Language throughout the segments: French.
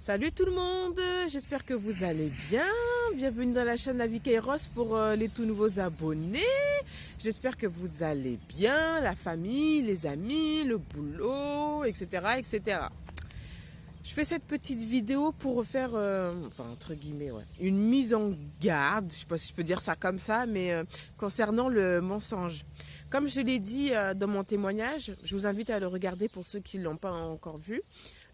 Salut tout le monde, j'espère que vous allez bien. Bienvenue dans la chaîne La Vie Kairos pour les tout nouveaux abonnés. J'espère que vous allez bien, la famille, les amis, le boulot, etc. etc. Je fais cette petite vidéo pour faire, entre guillemets, une mise en garde, je ne sais pas si je peux dire ça comme ça, mais concernant le mensonge. Comme je l'ai dit dans mon témoignage, je vous invite à le regarder pour ceux qui ne l'ont pas encore vu.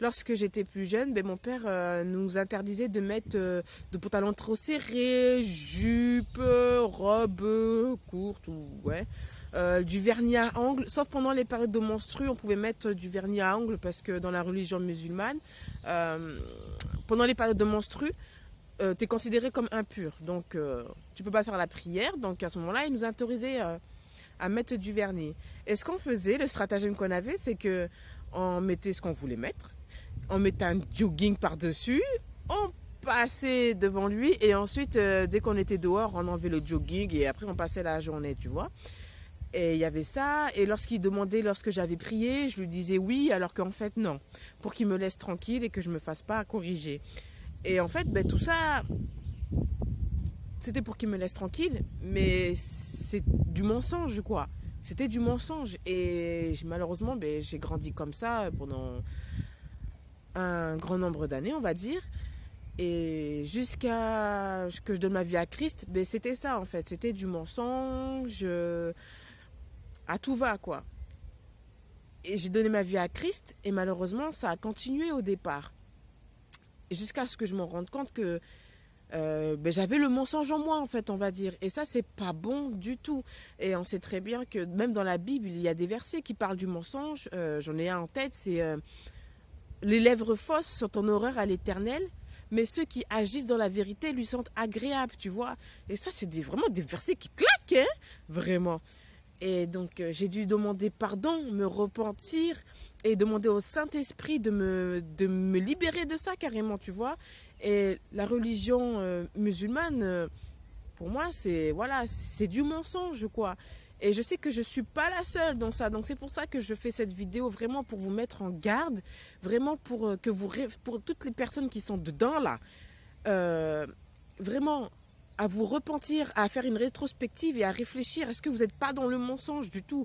Lorsque j'étais plus jeune, mon père nous interdisait de mettre de pantalons trop serrés, jupes, robes courtes du vernis à ongles. Sauf pendant les périodes de menstrues, on pouvait mettre du vernis à ongles parce que dans la religion musulmane, pendant les périodes de menstrues, tu es considéré comme impur. Donc, tu ne peux pas faire la prière. Donc, à ce moment-là, ils nous autorisaient à mettre du vernis. Et ce qu'on faisait, le stratagème qu'on avait, c'est qu'on mettait ce qu'on voulait mettre. On mettait un jogging par-dessus, on passait devant lui et ensuite, dès qu'on était dehors, on enlevait le jogging et après on passait la journée, tu vois. Et il y avait ça, et lorsqu'il demandait, lorsque j'avais prié, je lui disais oui, alors qu'en fait non, pour qu'il me laisse tranquille et que je ne me fasse pas corriger. Et en fait, tout ça, c'était pour qu'il me laisse tranquille, mais c'est du mensonge, quoi. C'était du mensonge. Et malheureusement, j'ai grandi comme ça pendant un grand nombre d'années, on va dire. Et jusqu'à ce que je donne ma vie à Christ, c'était ça, en fait. C'était du mensonge à tout va, quoi. Et j'ai donné ma vie à Christ, et malheureusement, ça a continué au départ. Et jusqu'à ce que je me rende compte que j'avais le mensonge en moi, en fait, on va dire. Et ça, c'est pas bon du tout. Et on sait très bien que même dans la Bible, il y a des versets qui parlent du mensonge. J'en ai un en tête, c'est les lèvres fausses sont en horreur à l'Éternel, mais ceux qui agissent dans la vérité lui sont agréables, tu vois. Et ça, c'est vraiment des versets qui claquent, hein, vraiment. Et donc, j'ai dû demander pardon, me repentir et demander au Saint-Esprit de me libérer de ça carrément, tu vois. Et la religion musulmane, pour moi, c'est du mensonge, quoi. Et je sais que je ne suis pas la seule dans ça. Donc, c'est pour ça que je fais cette vidéo, vraiment pour vous mettre en garde, vraiment pour toutes les personnes qui sont dedans, là, vraiment à vous repentir, à faire une rétrospective et à réfléchir. Est-ce que vous n'êtes pas dans le mensonge du tout?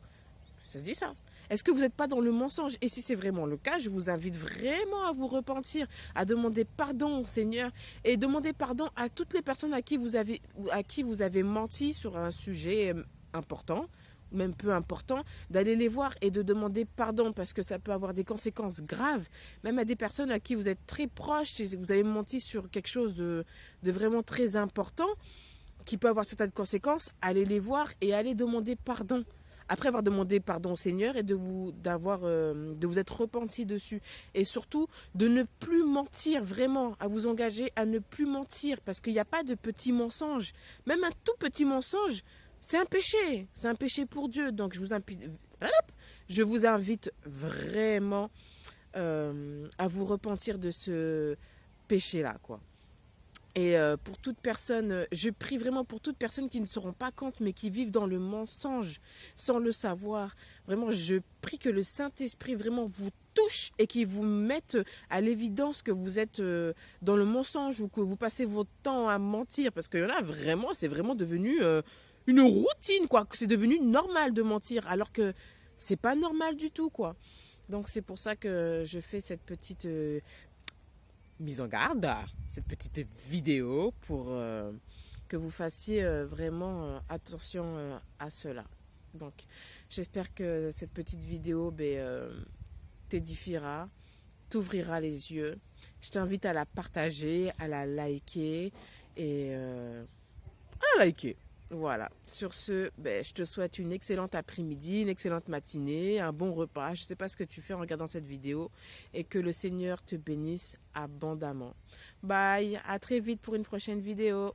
Ça se dit ça? Est-ce que vous n'êtes pas dans le mensonge? Et si c'est vraiment le cas, je vous invite vraiment à vous repentir, à demander pardon au Seigneur et demander pardon à toutes les personnes à qui vous avez menti sur un sujet important, ou même peu important, d'aller les voir et de demander pardon parce que ça peut avoir des conséquences graves, même à des personnes à qui vous êtes très proches et vous avez menti sur quelque chose de vraiment très important qui peut avoir certaines conséquences. Allez les voir et allez demander pardon. Après avoir demandé pardon au Seigneur et de vous être repenti dessus. Et surtout, de ne plus mentir, vraiment, à vous engager à ne plus mentir. Parce qu'il n'y a pas de petits mensonges. Même un tout petit mensonge, c'est un péché. C'est un péché pour Dieu. Donc, je vous invite vraiment à vous repentir de ce péché-là, quoi. Et pour toute personne, je prie vraiment pour toute personne qui ne se rend pas compte, mais qui vivent dans le mensonge sans le savoir. Vraiment, je prie que le Saint-Esprit vraiment vous touche et qu'il vous mette à l'évidence que vous êtes dans le mensonge ou que vous passez votre temps à mentir. Parce que là, vraiment, c'est vraiment devenu une routine, quoi. C'est devenu normal de mentir, alors que c'est pas normal du tout, quoi. Donc, c'est pour ça que je fais cette petite mise en garde, cette petite vidéo pour que vous fassiez vraiment attention à cela. Donc, j'espère que cette petite vidéo t'édifiera, t'ouvrira les yeux. Je t'invite à la partager, à la liker et à la liker. Voilà, sur ce, je te souhaite une excellente après-midi, une excellente matinée, un bon repas. Je ne sais pas ce que tu fais en regardant cette vidéo et que le Seigneur te bénisse abondamment. Bye, à très vite pour une prochaine vidéo.